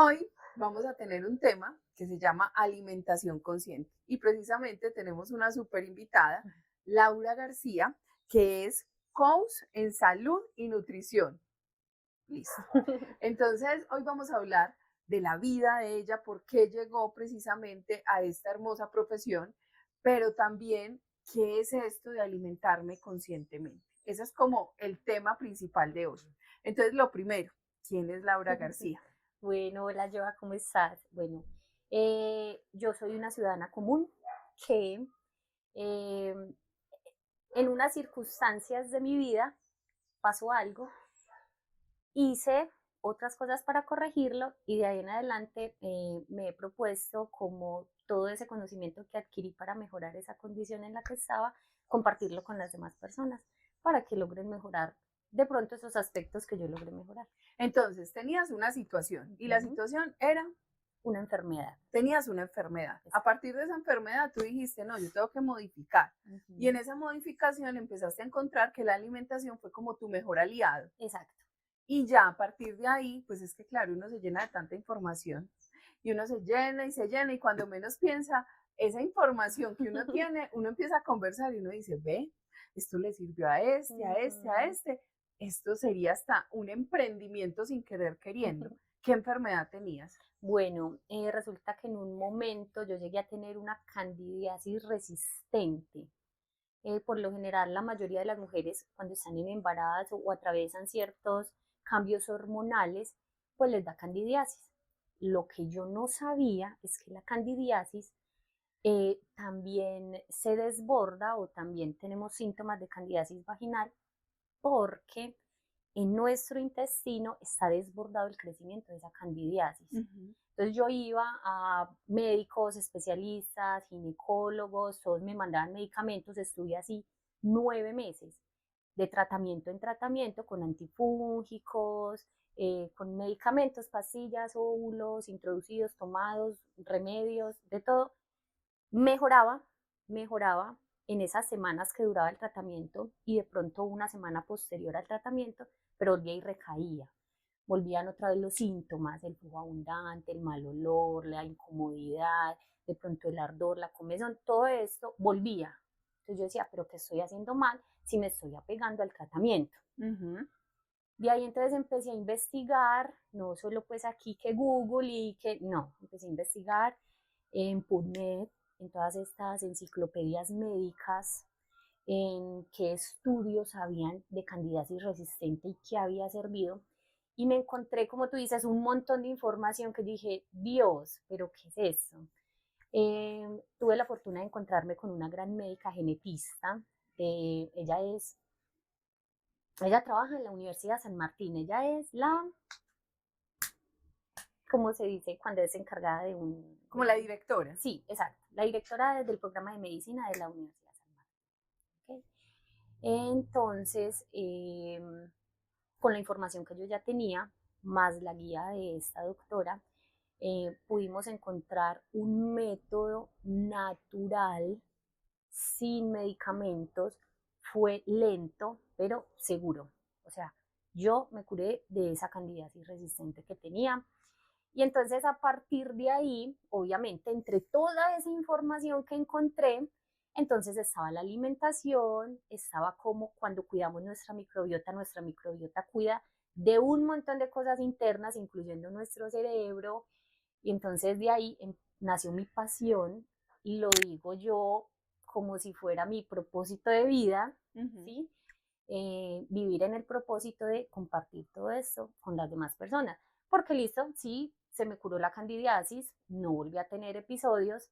Hoy vamos a tener un tema que se llama alimentación consciente y precisamente tenemos una súper invitada, Laura García, que es coach en salud y nutrición. Listo. Entonces, hoy vamos a hablar de la vida de ella, por qué llegó precisamente a esta hermosa profesión, pero también qué es esto de alimentarme conscientemente. Ese es como el tema principal de hoy. Entonces, lo primero, ¿quién es Laura García? Bueno, hola Joa, ¿cómo estás? Bueno, yo soy una ciudadana común que eh, en unas circunstancias de mi vida pasó algo, hice otras cosas para corregirlo y de ahí en adelante me he propuesto como todo ese conocimiento que adquirí para mejorar esa condición en la que estaba, compartirlo con las demás personas para que logren mejorar de pronto esos aspectos que yo logré mejorar. Entonces, tenías una situación y la situación era, Una enfermedad. tenías una enfermedad. A partir de esa enfermedad tú dijiste, no, yo tengo que modificar. Y en esa modificación empezaste a encontrar que la alimentación fue como tu mejor aliado. Exacto. Y ya a partir de ahí, pues es que claro, uno se llena de tanta información y uno se llena y se llena y cuando menos piensa, esa información que uno tiene, uno empieza a conversar y uno dice, ve, esto le sirvió a este, a este, a este, esto sería hasta un emprendimiento sin querer queriendo. ¿Qué enfermedad tenías? Bueno, resulta que en un momento yo llegué a tener una candidiasis resistente. Por lo general, la mayoría de las mujeres cuando están en embarazo o atraviesan ciertos cambios hormonales, pues les da candidiasis. Lo que yo no sabía es que la candidiasis también se desborda o también tenemos síntomas de candidiasis vaginal porque en nuestro intestino está desbordado el crecimiento de esa candidiasis. Entonces yo iba a médicos, especialistas, ginecólogos, todos me mandaban medicamentos, estuve así 9 meses de tratamiento en tratamiento con antifúngicos, con medicamentos, pastillas, óvulos introducidos, tomados, remedios, de todo. Mejoraba, mejoraba en esas semanas que duraba el tratamiento y de pronto una semana posterior al tratamiento, pero volvía y recaía. Volvían otra vez los síntomas, el flujo abundante, el mal olor, la incomodidad, de pronto el ardor, la comezón, todo esto volvía. Entonces yo decía, pero ¿qué estoy haciendo mal si me estoy apegando al tratamiento? De ahí entonces empecé a investigar, no solo pues aquí que Google y que, no, empecé a investigar en PubMed, en todas estas enciclopedias médicas, en qué estudios habían de candidiasis resistente y qué había servido. Y me encontré, como tú dices, un montón de información que dije, Dios, pero ¿qué es eso? Tuve la fortuna de encontrarme con una gran médica genetista. Ella trabaja en la Universidad San Martín. Ella es ¿cómo se dice? Cuando es encargada de un... Como la directora. Sí, exacto. La directora del programa de medicina de la Universidad San Martín. ¿Okay? Entonces, con la información que yo ya tenía, más la guía de esta doctora, pudimos encontrar un método natural, sin medicamentos, fue lento, pero seguro. O sea, yo me curé de esa candidiasis resistente que tenía. Y entonces a partir de ahí, obviamente, entre toda esa información que encontré, entonces estaba la alimentación, estaba como cuando cuidamos nuestra microbiota cuida de un montón de cosas internas, incluyendo nuestro cerebro. Y entonces de ahí nació mi pasión, y lo digo yo como si fuera mi propósito de vida, ¿sí? Vivir en el propósito de compartir todo esto con las demás personas. Porque listo, sí, se me curó la candidiasis, no volví a tener episodios,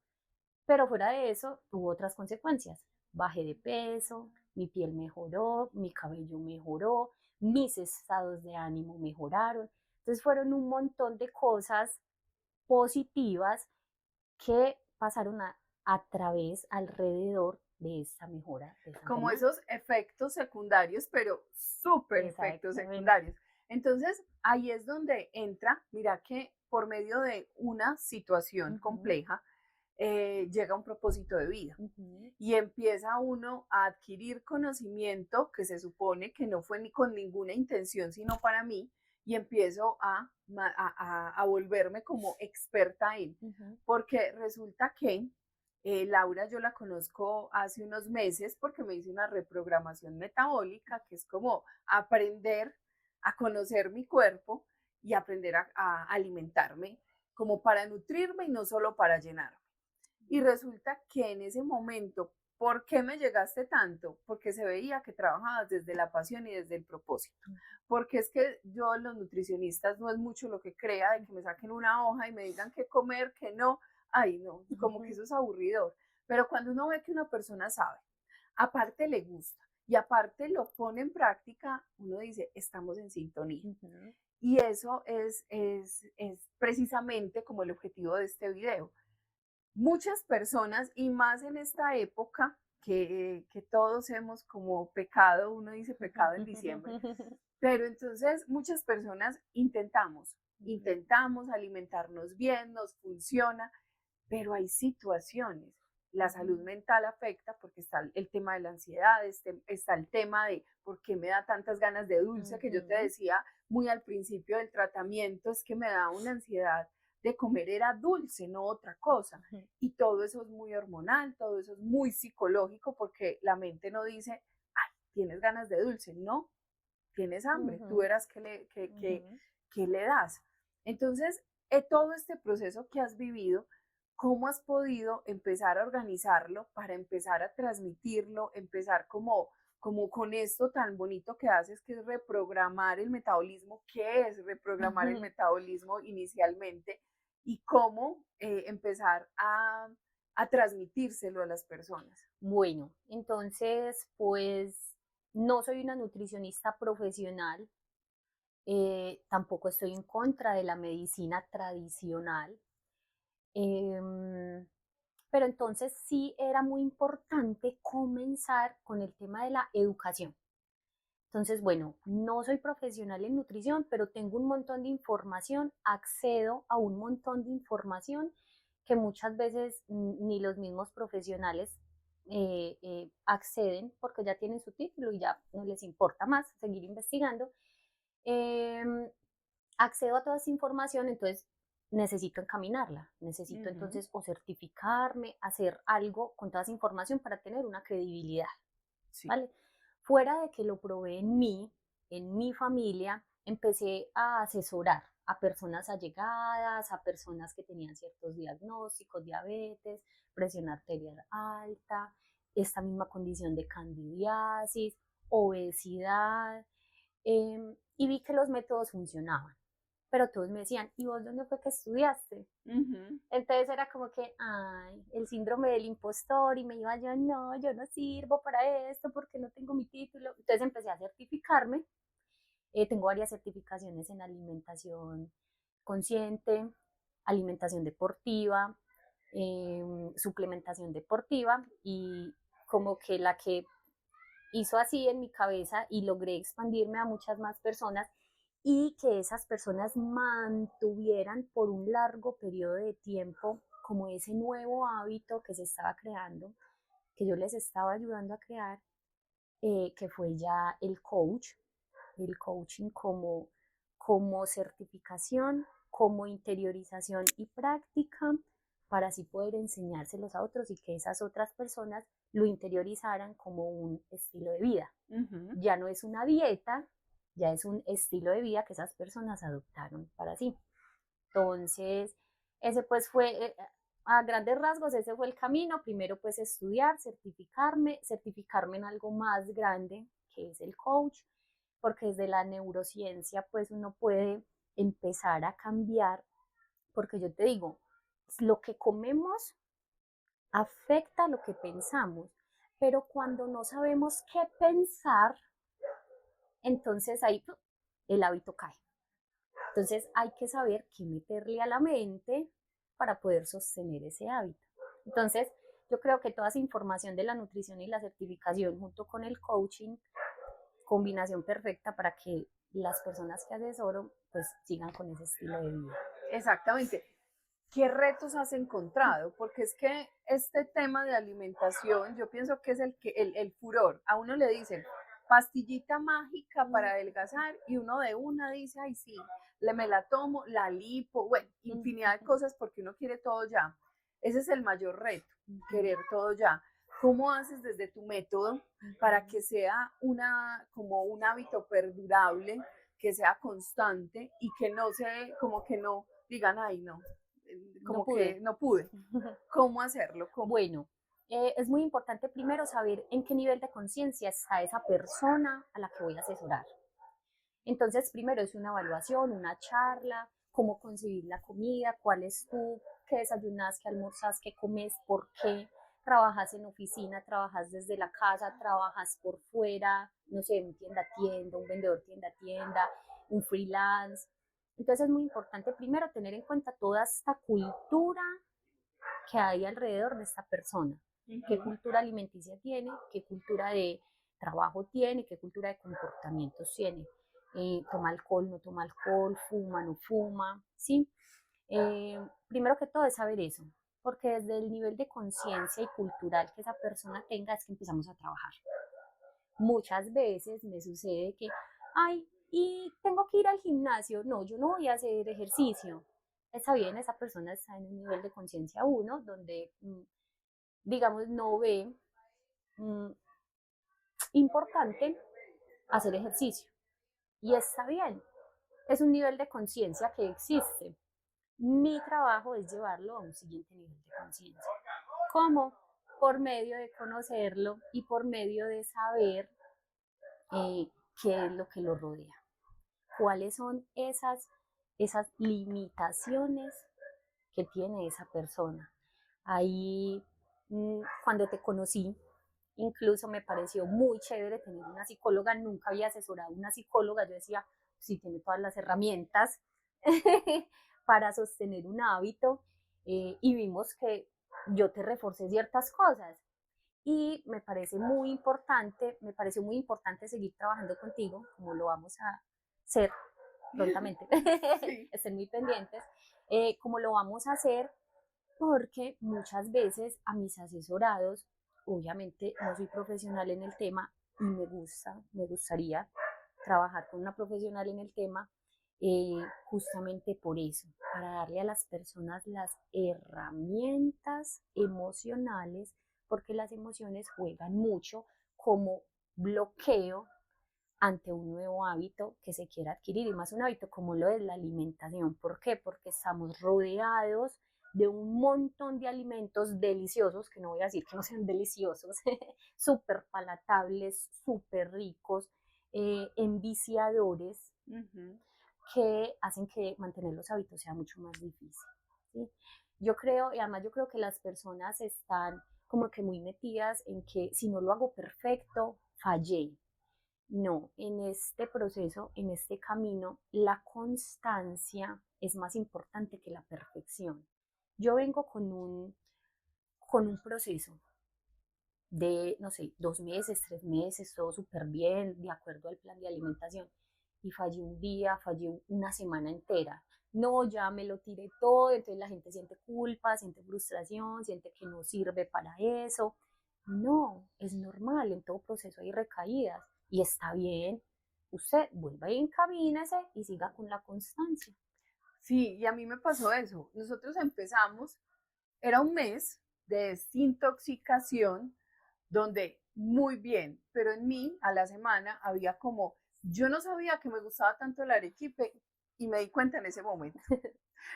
pero fuera de eso tuvo otras consecuencias. Bajé de peso, mi piel mejoró, mi cabello mejoró, mis estados de ánimo mejoraron. Entonces fueron un montón de cosas positivas que pasaron a través, alrededor de esta mejora. De esta Como enfermedad. esos efectos secundarios, pero súper efectos secundarios. Entonces, ahí es donde entra, mira que por medio de una situación compleja, llega un propósito de vida y empieza uno a adquirir conocimiento que se supone que no fue ni con ninguna intención, sino para mí, y empiezo a volverme como experta en, porque resulta que Laura yo la conozco hace unos meses porque me hice una reprogramación metabólica, que es como aprender a conocer mi cuerpo y aprender a alimentarme como para nutrirme y no solo para llenarme. Y resulta que en ese momento, ¿por qué me llegaste tanto? Porque se veía que trabajabas desde la pasión y desde el propósito. Porque es que yo, los nutricionistas, no es mucho lo que crea de que me saquen una hoja y me digan qué comer, qué no. Ay, no, como que eso es aburridor. Pero cuando uno ve que una persona sabe, aparte le gusta y aparte lo pone en práctica, uno dice, estamos en sintonía. Y eso es precisamente como el objetivo de este video. Muchas personas, y más en esta época que todos hemos como pecado, uno dice pecado en diciembre, pero entonces muchas personas intentamos alimentarnos bien, nos funciona, pero hay situaciones. La salud mental afecta porque está el tema de la ansiedad, está el tema de por qué me da tantas ganas de dulce, que yo te decía muy al principio del tratamiento, es que me da una ansiedad de comer era dulce, no otra cosa. Y todo eso es muy hormonal, todo eso es muy psicológico porque la mente no dice, ay, tienes ganas de dulce, no, tienes hambre, tú verás qué le das. Entonces, todo este proceso que has vivido, ¿cómo has podido empezar a organizarlo para empezar a transmitirlo, empezar como con esto tan bonito que haces, que es reprogramar el metabolismo? ¿Qué es reprogramar el metabolismo inicialmente? Y cómo empezar a transmitírselo a las personas. Bueno, entonces, pues no soy una nutricionista profesional, tampoco estoy en contra de la medicina tradicional, pero entonces sí era muy importante comenzar con el tema de la educación. Entonces, bueno, no soy profesional en nutrición, pero tengo un montón de información, accedo a un montón de información que muchas veces ni los mismos profesionales acceden porque ya tienen su título y ya no les importa más seguir investigando. Accedo a toda esa información, entonces necesito encaminarla, necesito entonces o certificarme, hacer algo con toda esa información para tener una credibilidad, sí. ¿Vale? Fuera de que lo probé en mi familia, empecé a asesorar a personas allegadas, a personas que tenían ciertos diagnósticos, diabetes, presión arterial alta, esta misma condición de candidiasis, obesidad, y vi que los métodos funcionaban. Pero todos me decían, ¿y vos dónde fue que estudiaste? Entonces era como que, ay, el síndrome del impostor, y me iba yo, no, yo no sirvo para esto porque no tengo mi título. Entonces empecé a certificarme. Tengo varias certificaciones en alimentación consciente, alimentación deportiva, suplementación deportiva, y como que la que hizo así en mi cabeza y logré expandirme a muchas más personas y que esas personas mantuvieran por un largo periodo de tiempo como ese nuevo hábito que se estaba creando, que yo les estaba ayudando a crear, que fue ya el coaching como certificación, como interiorización y práctica, para así poder enseñárselos a otros y que esas otras personas lo interiorizaran como un estilo de vida. Ya no es una dieta, ya es un estilo de vida que esas personas adoptaron para sí. Entonces, ese pues fue, a grandes rasgos, ese fue el camino. Primero pues estudiar, certificarme en algo más grande, que es el coach, porque desde la neurociencia pues uno puede empezar a cambiar, porque yo te digo, lo que comemos afecta lo que pensamos, pero cuando no sabemos qué pensar, entonces ahí el hábito cae. Entonces hay que saber qué meterle a la mente para poder sostener ese hábito. Entonces yo creo que toda esa información de la nutrición y la certificación junto con el coaching, combinación perfecta para que las personas que asesoro pues sigan con ese estilo de vida. Exactamente. ¿Qué retos has encontrado? Porque es que este tema de alimentación, yo pienso que es el furor. A uno le dicen, pastillita mágica para adelgazar y uno de una dice, ay sí, me la tomo, la lipo, bueno, infinidad de cosas porque uno quiere todo ya. Ese es el mayor reto, querer todo ya. ¿Cómo haces desde tu método para que sea como un hábito perdurable, que sea constante y que no se, como que no digan, ay no, como No que pude. no pude? ¿Cómo hacerlo? ¿Cómo? Bueno, es muy importante primero saber en qué nivel de conciencia está esa persona a la que voy a asesorar. Entonces, primero es una evaluación, una charla, cómo concebir la comida, cuál es tú, qué desayunas, qué almorzas, qué comes, por qué, trabajas en oficina, trabajas desde la casa, trabajas por fuera, no sé, un tienda a tienda, un vendedor tienda a tienda, un freelance. Entonces es muy importante primero tener en cuenta toda esta cultura que hay alrededor de esta persona, qué cultura alimenticia tiene, qué cultura de trabajo tiene, qué cultura de comportamientos tiene. Toma alcohol, no toma alcohol, fuma, no fuma, ¿sí? Primero que todo es saber eso, porque desde el nivel de conciencia y cultural que esa persona tenga es que empezamos a trabajar. Muchas veces me sucede que, ay, y tengo que ir al gimnasio, no, yo no voy a hacer ejercicio. Está bien, esa persona está en un nivel de conciencia uno, donde, digamos, no ve mm, importante hacer ejercicio. Y está bien, es un nivel de conciencia que existe. Mi trabajo es llevarlo a un siguiente nivel de conciencia. ¿Cómo? Por medio de conocerlo y por medio de saber qué es lo que lo rodea. ¿Cuáles son esas limitaciones que tiene esa persona? Ahí, cuando te conocí, incluso me pareció muy chévere tener una psicóloga, nunca había asesorado a una psicóloga, yo decía, sí, tiene todas las herramientas para sostener un hábito, y vimos que yo te reforcé ciertas cosas y me pareció muy importante seguir trabajando contigo, como lo vamos a hacer prontamente, Sí. estén muy pendientes, como lo vamos a hacer, porque muchas veces a mis asesorados, obviamente no soy profesional en el tema y me gustaría trabajar con una profesional en el tema, justamente por eso, para darle a las personas las herramientas emocionales, porque las emociones juegan mucho como bloqueo ante un nuevo hábito que se quiera adquirir, y más un hábito como lo es la alimentación. ¿Por qué? Porque estamos rodeados de un montón de alimentos deliciosos, que no voy a decir que no sean deliciosos, súper palatables, súper ricos, enviciadores, que hacen que mantener los hábitos sea mucho más difícil, ¿sí? Yo creo, y además yo creo que las personas están como que muy metidas en que si no lo hago perfecto, fallé. No, en este proceso, en este camino, la constancia es más importante que la perfección. Yo vengo con un proceso de, no sé, 2 meses, 3 meses, todo súper bien, de acuerdo al plan de alimentación. Y fallé un día, fallé una semana entera. No, ya me lo tiré todo, entonces la gente siente culpa, siente frustración, siente que no sirve para eso. No, es normal, en todo proceso hay recaídas y está bien. Usted vuelva y encamínese y siga con la constancia. Sí, y a mí me pasó eso. Nosotros empezamos, era un mes de desintoxicación donde muy bien, pero en mí a la semana había como, yo no sabía que me gustaba tanto el arequipe y me di cuenta en ese momento.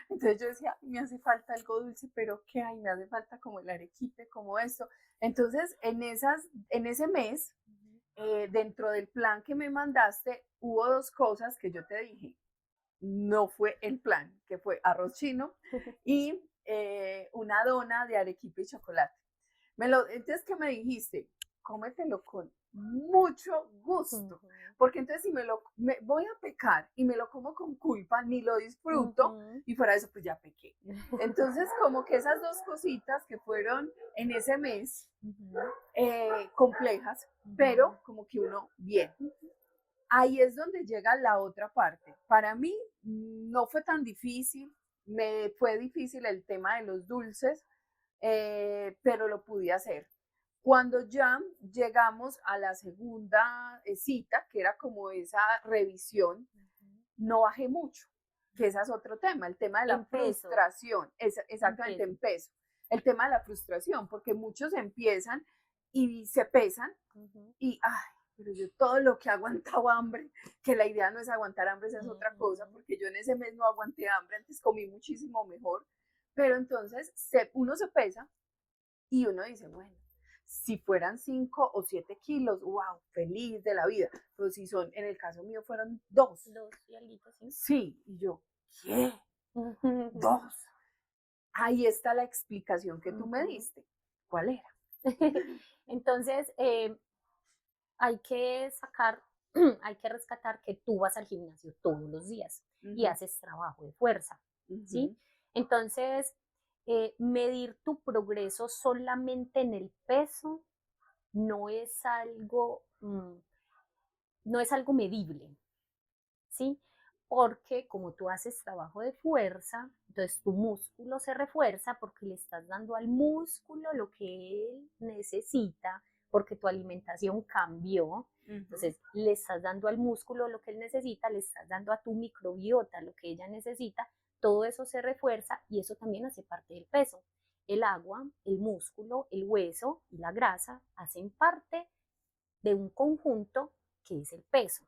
Entonces yo decía, me hace falta algo dulce, pero ¿qué hay? Me hace falta como el arequipe, como esto. Entonces, en ese mes, dentro del plan que me mandaste, hubo dos cosas que yo te dije, no fue el plan, que fue arroz chino y una dona de arequipe y chocolate. Entonces, ¿qué me dijiste? Cómetelo con mucho gusto, porque entonces si me voy a pecar y me lo como con culpa, ni lo disfruto, y fuera de eso, pues ya pequé. Entonces, como que esas dos cositas que fueron en ese mes, complejas, pero como que uno bien. Ahí es donde llega la otra parte. Para mí no fue tan difícil, me fue difícil el tema de los dulces, pero lo pude hacer. Cuando ya llegamos a la segunda cita, que era como esa revisión, no bajé mucho, que ese es otro tema, el tema de la En peso, frustración, en exactamente peso. en peso, el tema de la frustración, porque muchos empiezan y se pesan y, ay, pero yo todo lo que he aguantado hambre, que la idea no es aguantar hambre, esa es otra cosa, porque yo en ese mes no aguanté hambre, antes comí muchísimo mejor, pero entonces uno se pesa y uno dice, bueno, si fueran 5 o 7 kilos, wow, feliz de la vida. Pero si son, en el caso mío fueron 2. 2 y algo, sí. Sí, y yo, ¿qué? 2. Ahí está la explicación que tú me diste. ¿Cuál era? Entonces, hay que sacar, hay que rescatar que tú vas al gimnasio todos los días y haces trabajo de fuerza, ¿sí? Entonces, medir tu progreso solamente en el peso no es algo, no es algo medible, ¿sí? Porque como tú haces trabajo de fuerza, entonces tu músculo se refuerza porque le estás dando al músculo lo que él necesita, porque tu alimentación cambió. Entonces, le estás dando al músculo lo que él necesita, le estás dando a tu microbiota lo que ella necesita, todo eso se refuerza y eso también hace parte del peso. El agua, el músculo, el hueso y la grasa hacen parte de un conjunto que es el peso.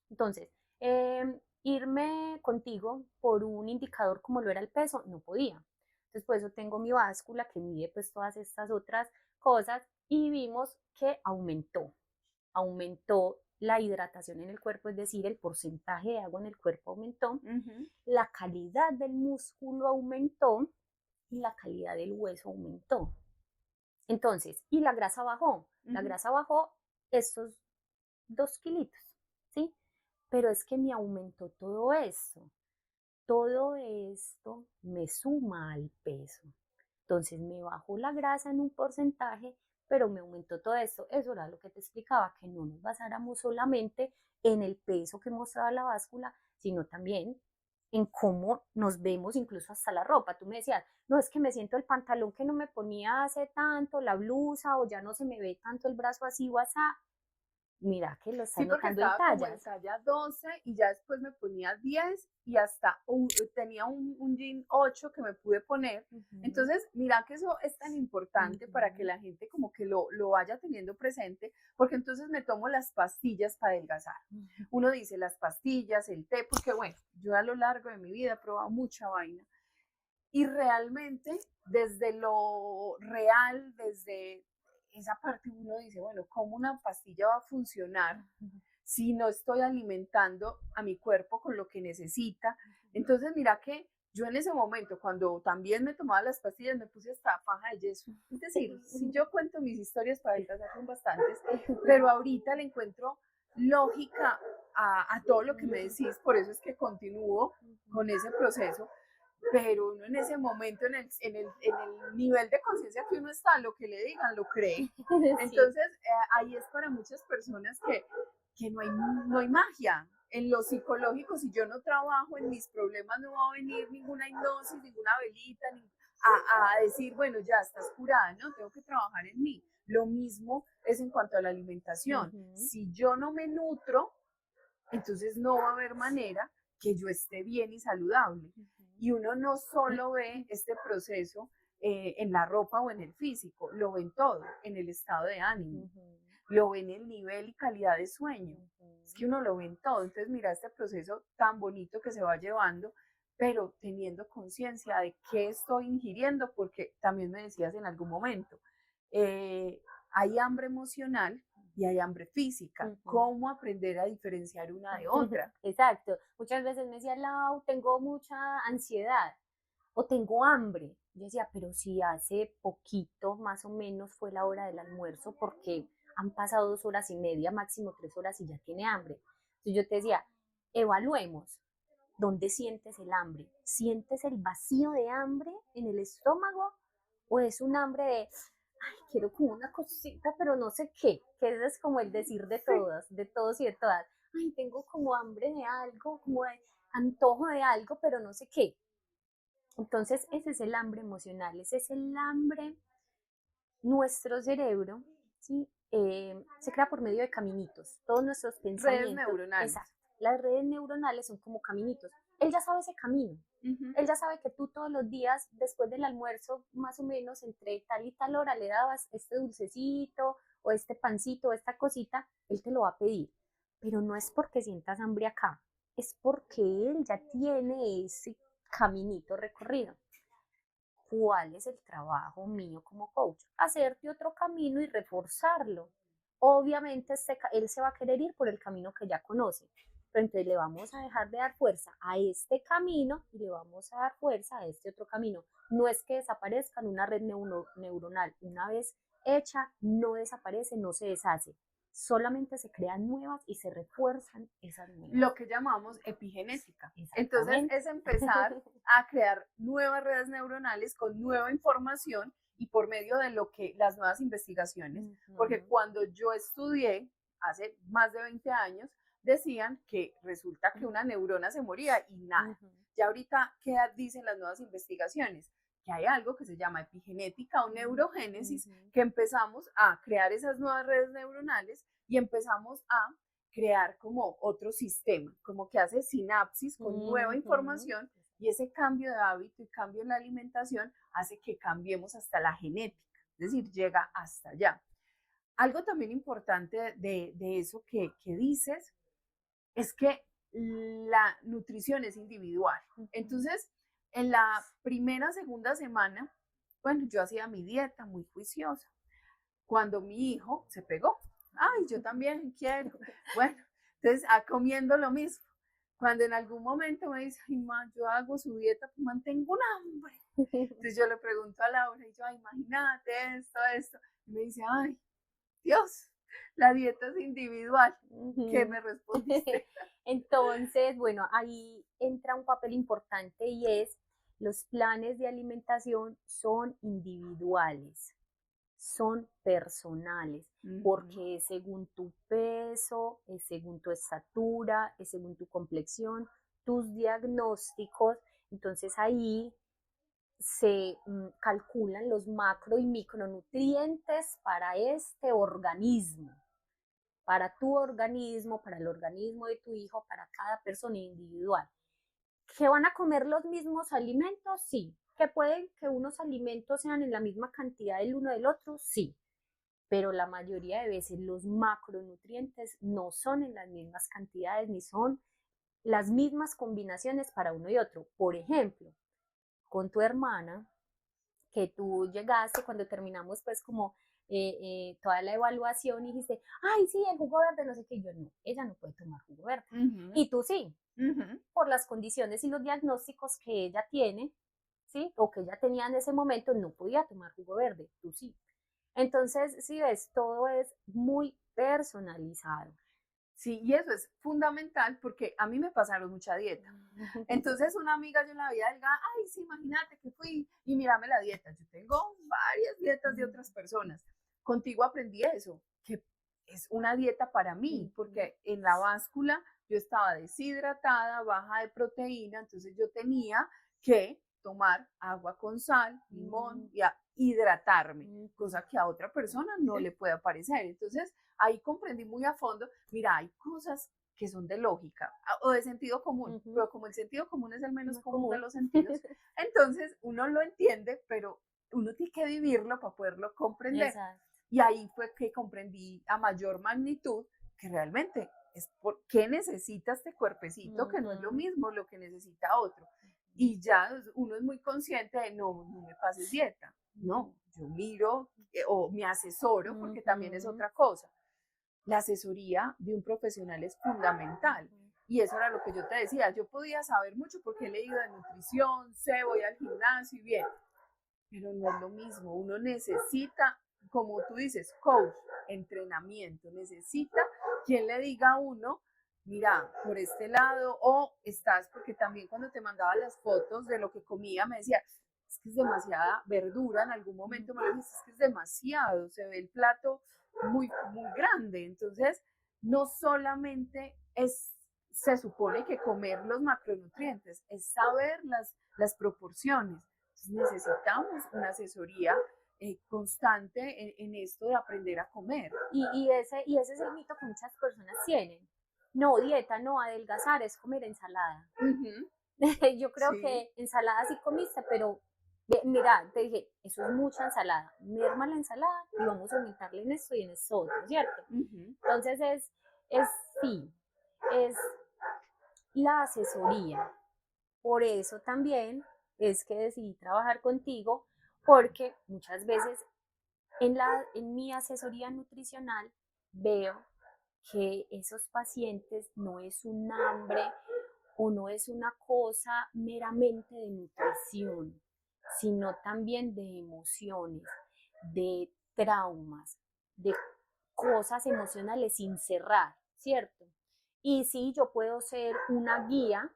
Entonces, irme contigo por un indicador como lo era el peso, no podía. Entonces, por eso tengo mi báscula que mide pues todas estas otras cosas y vimos que aumentó la hidratación en el cuerpo, es decir, el porcentaje de agua en el cuerpo aumentó, la calidad del músculo aumentó y la calidad del hueso aumentó. Entonces, y la grasa bajó, la grasa bajó estos 2 kilitos, ¿sí? Pero es que me aumentó todo esto me suma al peso. Entonces me bajó la grasa en un porcentaje, pero me aumentó todo esto. Eso era lo que te explicaba, que no nos basáramos solamente en el peso que mostraba la báscula, sino también en cómo nos vemos, incluso hasta la ropa. Tú me decías, no, es que me siento el pantalón que no me ponía hace tanto, la blusa, o ya no se me ve tanto el brazo así o así. Mira que lo estás Sí, porque notando en estaba como en tallas. talla 12 y ya después me ponía 10 y hasta tenía un jean 8 que me pude poner. Entonces, mira que eso es tan importante para que la gente como que lo vaya teniendo presente, porque entonces me tomo las pastillas para adelgazar. Uno dice las pastillas, el té, porque bueno, yo a lo largo de mi vida he probado mucha vaina. Y realmente, desde lo real, desde esa parte uno dice, bueno, ¿cómo una pastilla va a funcionar si no estoy alimentando a mi cuerpo con lo que necesita? Entonces, mira que yo en ese momento, cuando también me tomaba las pastillas, me puse hasta faja de yeso. Es decir, si yo cuento mis historias para adelgazar son bastantes, pero ahorita le encuentro lógica a todo lo que me decís, por eso es que continúo con ese proceso, pero uno en ese momento, en el nivel de conciencia que uno está, lo que le digan, lo cree. Entonces, ahí es para muchas personas que no hay magia. En lo psicológico, si yo no trabajo en mis problemas, no va a venir ninguna hipnosis, ninguna velita, a decir, bueno, ya estás curada, ¿no? Tengo que trabajar en mí. Lo mismo es en cuanto a la alimentación. Si yo no me nutro, entonces no va a haber manera que yo esté bien y saludable. Y uno no solo ve este proceso en la ropa o en el físico, lo ve en todo, en el estado de ánimo, lo ve en el nivel y calidad de sueño. Es que uno lo ve en todo. Entonces mira este proceso tan bonito que se va llevando, pero teniendo conciencia de qué estoy ingiriendo, porque también me decías en algún momento, hay hambre emocional y hay hambre física. ¿Cómo aprender a diferenciar una de otra? Exacto. Muchas veces me decía, Lau, tengo mucha ansiedad o tengo hambre. Yo decía, pero si hace poquito, más o menos, fue la hora del almuerzo, porque han pasado 2 horas y media, máximo 3 horas y ya tiene hambre. Entonces yo te decía, evaluemos. ¿Dónde sientes el hambre? ¿Sientes el vacío de hambre en el estómago? ¿O es un hambre de, ay, quiero como una cosita, pero no sé qué? Que ese es como el decir de todos y de todas. Ay, tengo como hambre de algo, como de antojo de algo, pero no sé qué. Entonces, ese es el hambre emocional, ese es el hambre. Nuestro cerebro ¿sí? Se crea por medio de caminitos. Todos nuestros Redes pensamientos. neuronales. Exacto. Las redes neuronales son como caminitos. Él ya sabe ese camino. Él ya sabe que tú todos los días, después del almuerzo, más o menos entre tal y tal hora, le dabas este dulcecito o este pancito o esta cosita, él te lo va a pedir. Pero no es porque sientas hambre acá, es porque él ya tiene ese caminito recorrido. ¿Cuál es el trabajo mío como coach? Hacerte otro camino y reforzarlo. Obviamente él se va a querer ir por el camino que ya conoce, pero entonces le vamos a dejar de dar fuerza a este camino y le vamos a dar fuerza a este otro camino. No es que desaparezcan una red neuronal, una vez hecha, no desaparece, no se deshace, solamente se crean nuevas y se refuerzan esas nuevas. Lo que llamamos epigenética. Entonces es empezar a crear nuevas redes neuronales con nueva información y por medio de lo que las nuevas investigaciones, porque cuando yo estudié hace más de 20 años, decían que resulta que una neurona se moría y nada. Ya ahorita, ¿qué dicen las nuevas investigaciones? Que hay algo que se llama epigenética o neurogénesis, que empezamos a crear esas nuevas redes neuronales y empezamos a crear como otro sistema, como que hace sinapsis con nueva información y ese cambio de hábito y cambio en la alimentación hace que cambiemos hasta la genética, es decir, llega hasta allá. Algo también importante de eso que dices es que la nutrición es individual. Entonces, en la primera, segunda semana, bueno, yo hacía mi dieta muy juiciosa. Cuando mi hijo se pegó, ay, yo también quiero. Bueno, entonces, comiendo lo mismo. Cuando en algún momento me dice, ay, ma, yo hago su dieta, pues mantengo un hambre. Entonces yo le pregunto a Laura y yo, ay, imagínate esto. Y me dice, ay, Dios, la dieta es individual. ¿Qué me respondiste? Entonces, bueno, ahí entra un papel importante y es los planes de alimentación son individuales, son personales, porque es según tu peso, es según tu estatura, es según tu complexión, tus diagnósticos. Entonces ahí se calculan los macro y micronutrientes para este organismo, para tu organismo, para el organismo de tu hijo, para cada persona individual. ¿Que van a comer los mismos alimentos? Sí. ¿Que pueden que unos alimentos sean en la misma cantidad el uno del otro? Sí. Pero la mayoría de veces los macronutrientes no son en las mismas cantidades ni son las mismas combinaciones para uno y otro. Por ejemplo, con tu hermana, que tú llegaste cuando terminamos pues como toda la evaluación y dijiste, ay, sí, el jugo verde, no sé qué, yo no, ella no puede tomar jugo verde. Y tú sí, por las condiciones y los diagnósticos que ella tiene, ¿sí? O que ella tenía en ese momento, no podía tomar jugo verde, tú sí. Entonces, si ves, todo es muy personalizado. Sí, y eso es fundamental porque a mí me pasaron mucha dieta. Entonces una amiga yo la veía delgada, ay, sí, imagínate que fui y mírame la dieta. Yo tengo varias dietas de otras personas. Contigo aprendí eso, que es una dieta para mí, porque en la báscula yo estaba deshidratada, baja de proteína, entonces yo tenía que tomar agua con sal, limón y hidratarme, cosa que a otra persona no le puede parecer. Entonces ahí comprendí muy a fondo, mira, hay cosas que son de lógica o de sentido común, pero como el sentido común es el menos común de los sentidos, entonces uno lo entiende, pero uno tiene que vivirlo para poderlo comprender. Exacto. Y ahí fue que comprendí a mayor magnitud que realmente es por qué necesita este cuerpecito, que no es lo mismo lo que necesita otro. Y ya uno es muy consciente de no me pases dieta, no, yo miro o me asesoro, porque también es otra cosa. La asesoría de un profesional es fundamental. Y eso era lo que yo te decía, yo podía saber mucho porque he leído de nutrición, sé, voy al gimnasio y bien, pero no es lo mismo, uno necesita, como tú dices, coach, entrenamiento, necesita quien le diga a uno, mira, por este lado, o estás, porque también cuando te mandaba las fotos de lo que comía, me decía, es que es demasiada verdura, en algún momento me lo dijiste, es que es demasiado, se ve el plato muy grande, entonces no solamente se supone que comer los macronutrientes, es saber las proporciones. Entonces necesitamos una asesoría constante en esto de aprender a comer. Y ese es el mito que muchas personas tienen. No, dieta, no, adelgazar es comer ensalada. Ujú, Yo creo sí, que ensalada sí comiste, pero mira, te dije, eso es mucha ensalada. Merma la ensalada y vamos a aumentarle en esto y en esto otro, ¿cierto? ujú, Entonces sí, es la asesoría. Por eso también es que decidí trabajar contigo, porque muchas veces en mi asesoría nutricional veo que esos pacientes no es un hambre o no es una cosa meramente de nutrición, sino también de emociones, de traumas, de cosas emocionales sin cerrar, ¿cierto? Y sí, yo puedo ser una guía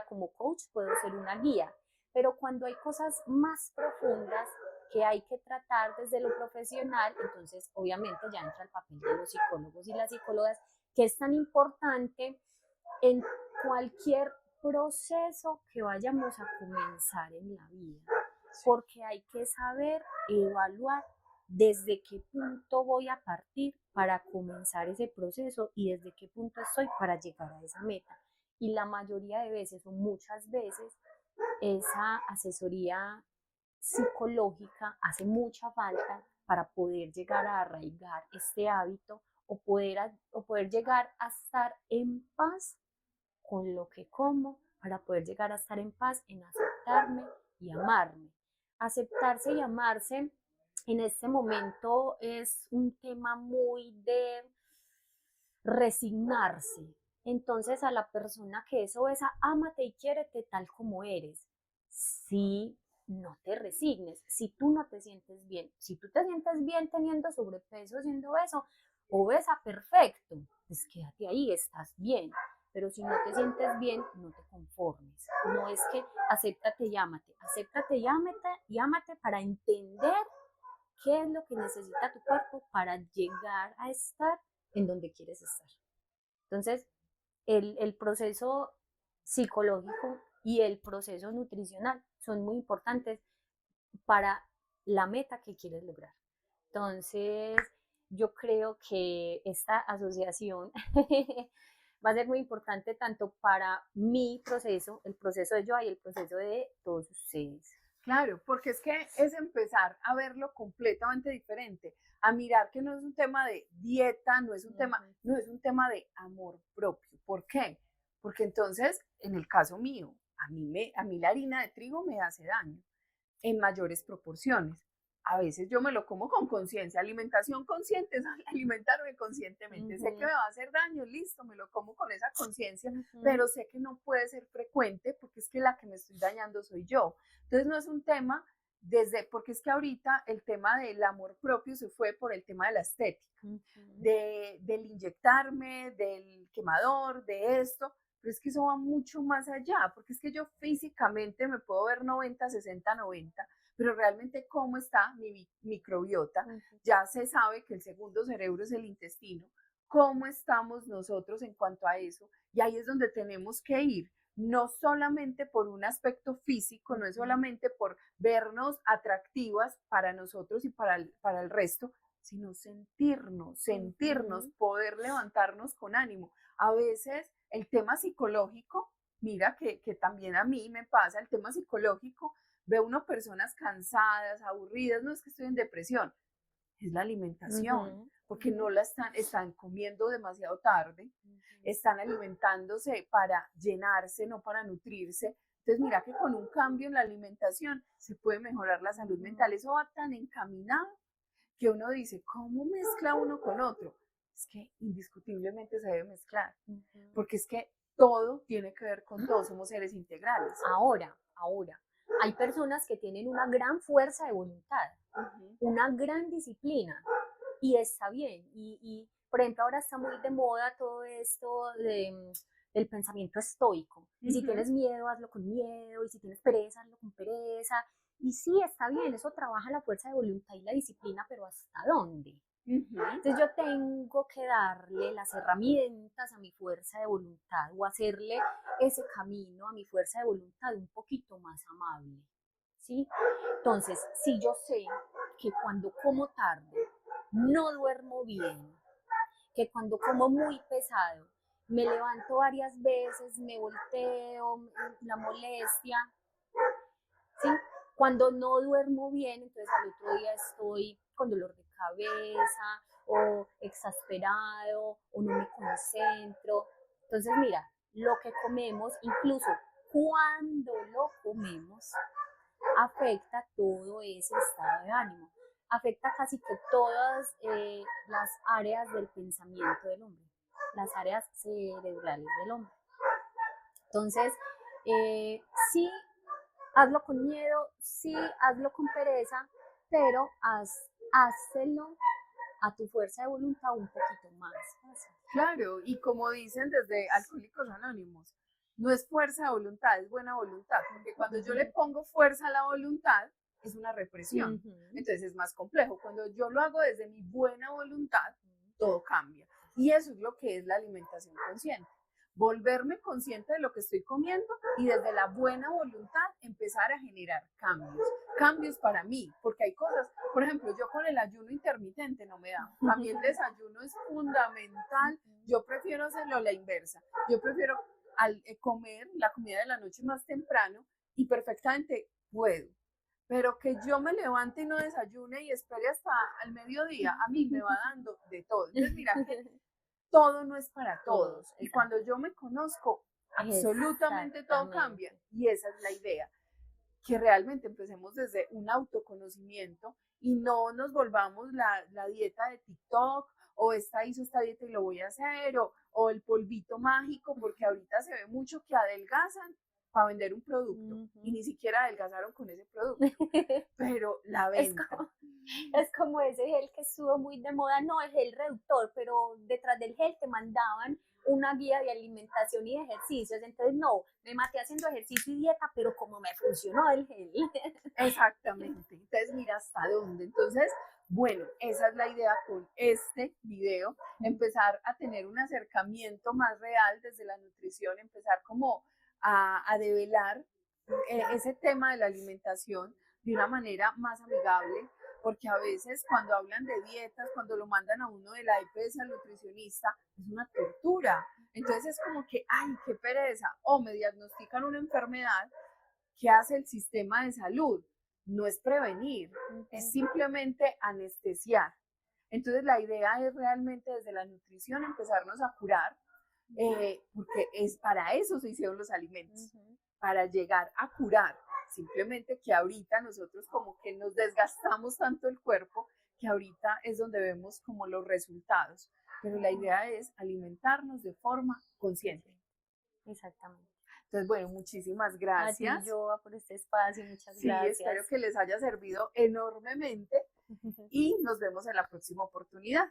como coach, puedo ser una guía, pero cuando hay cosas más profundas que hay que tratar desde lo profesional, entonces obviamente ya entra el papel de los psicólogos y las psicólogas, que es tan importante en cualquier proceso que vayamos a comenzar en la vida, porque hay que saber evaluar desde qué punto voy a partir para comenzar ese proceso y desde qué punto estoy para llegar a esa meta. Y la mayoría de veces o muchas veces esa asesoría psicológica hace mucha falta para poder llegar a arraigar este hábito o poder llegar a estar en paz con lo que como, para poder llegar a estar en paz en aceptarme y amarme. Aceptarse y amarse en este momento es un tema muy de resignarse. Entonces a la persona que es obesa, ámate y quiérete tal como eres. Si no te resignes, si tú no te sientes bien, si tú te sientes bien teniendo sobrepeso, siendo obesa, perfecto, pues quédate ahí, estás bien. Pero si no te sientes bien, no te conformes. No es que acéptate y ámate para entender qué es lo que necesita tu cuerpo para llegar a estar en donde quieres estar. Entonces, el proceso psicológico y el proceso nutricional son muy importantes para la meta que quieres lograr. Entonces, yo creo que esta asociación va a ser muy importante tanto para mi proceso, el proceso de Joa y el proceso de todos ustedes. claro, porque es que es empezar a verlo completamente diferente, a mirar que no es un tema de dieta, no es un tema de amor propio. ¿Por qué? Porque entonces, en el caso mío, a mí la harina de trigo me hace daño en mayores proporciones. A veces yo me lo como con conciencia, alimentación consciente es alimentarme conscientemente. Sé que me va a hacer daño, listo, me lo como con esa conciencia, pero sé que no puede ser frecuente porque es que la que me estoy dañando soy yo. Entonces no es un tema porque es que ahorita el tema del amor propio se fue por el tema de la estética, del inyectarme, del quemador, de esto, pero es que eso va mucho más allá, porque es que yo físicamente me puedo ver 90, 60, 90, pero realmente cómo está mi microbiota, ya se sabe que el segundo cerebro es el intestino, cómo estamos nosotros en cuanto a eso, y ahí es donde tenemos que ir, no solamente por un aspecto físico, no es solamente por vernos atractivas para nosotros y para el resto, sino sentirnos, poder levantarnos con ánimo. A veces el tema psicológico, mira que también a mí me pasa, el tema psicológico, veo uno personas cansadas, aburridas, no es que estoy en depresión, es la alimentación, porque no la están comiendo demasiado tarde, están alimentándose para llenarse, no para nutrirse. Entonces, mira que con un cambio en la alimentación se puede mejorar la salud mental. Eso va tan encaminado que uno dice, ¿cómo mezcla uno con otro? Es que indiscutiblemente se debe mezclar, porque es que todo tiene que ver con todo, somos seres integrales. Ahora, hay personas que tienen una gran fuerza de voluntad, una gran disciplina, y está bien. Por ejemplo, ahora está muy de moda todo esto del pensamiento estoico. Y si tienes miedo, hazlo con miedo. Y si tienes pereza, hazlo con pereza. Y sí, está bien, eso trabaja la fuerza de voluntad y la disciplina, pero ¿hasta dónde? Entonces yo tengo que darle las herramientas a mi fuerza de voluntad o hacerle ese camino a mi fuerza de voluntad un poquito más amable, ¿sí? Entonces, si yo sé que cuando como tarde no duermo bien, que cuando como muy pesado me levanto varias veces, me volteo, la molestia, ¿sí? Cuando no duermo bien, entonces al otro día estoy con dolor de cabeza o exasperado o no me concentro. Entonces, mira, lo que comemos, incluso cuando lo comemos, afecta todo ese estado de ánimo. Afecta casi que todas las áreas del pensamiento del hombre, las áreas cerebrales del hombre. Entonces, sí, hazlo con miedo, sí, hazlo con pereza, pero hazlo a tu fuerza de voluntad un poquito más fácil. Claro, y como dicen desde Alcohólicos Anónimos, no es fuerza de voluntad, es buena voluntad, porque cuando yo le pongo fuerza a la voluntad, es una represión. Entonces es más complejo. Cuando yo lo hago desde mi buena voluntad, todo cambia. Y eso es lo que es la alimentación consciente. Volverme consciente de lo que estoy comiendo y desde la buena voluntad empezar a generar cambios. Cambios para mí, porque hay cosas, por ejemplo, yo con el ayuno intermitente no me da. Para mí el desayuno es fundamental. Yo prefiero hacerlo a la inversa. Yo prefiero comer la comida de la noche más temprano y perfectamente puedo. Pero que yo me levante y no desayune y espere hasta el mediodía, a mí me va dando de todo. Entonces, mira que todo no es para todos. Y cuando yo me conozco, absolutamente todo cambia. Y esa es la idea, que realmente empecemos desde un autoconocimiento y no nos volvamos la dieta de TikTok o esta hizo esta dieta y lo voy a hacer o el polvito mágico, porque ahorita se ve mucho que adelgazan para vender un producto y ni siquiera adelgazaron con ese producto, pero la venta. Es como ese gel que estuvo muy de moda, no, el gel reductor, pero detrás del gel te mandaban una guía de alimentación y de ejercicios, entonces no, me maté haciendo ejercicio y dieta, pero como me funcionó el gel. Exactamente, entonces mira hasta dónde. Entonces, bueno, esa es la idea con este video, empezar a tener un acercamiento más real desde la nutrición, empezar como a develar ese tema de la alimentación de una manera más amigable, porque a veces cuando hablan de dietas, cuando lo mandan a uno de la EPS al nutricionista, es una tortura. Entonces es como que, ay, qué pereza, o me diagnostican una enfermedad. ¿Qué hace el sistema de salud? No es prevenir, es simplemente anestesiar. Entonces la idea es realmente desde la nutrición empezarnos a curar, porque es para eso se hicieron los alimentos, para llegar a curar. Simplemente que ahorita nosotros como que nos desgastamos tanto el cuerpo que ahorita es donde vemos como los resultados. Pero la idea es alimentarnos de forma consciente. Exactamente. Entonces, bueno, muchísimas gracias. A ti, Joa, por este espacio, muchas Sí, gracias. espero que les haya servido enormemente y nos vemos en la próxima oportunidad.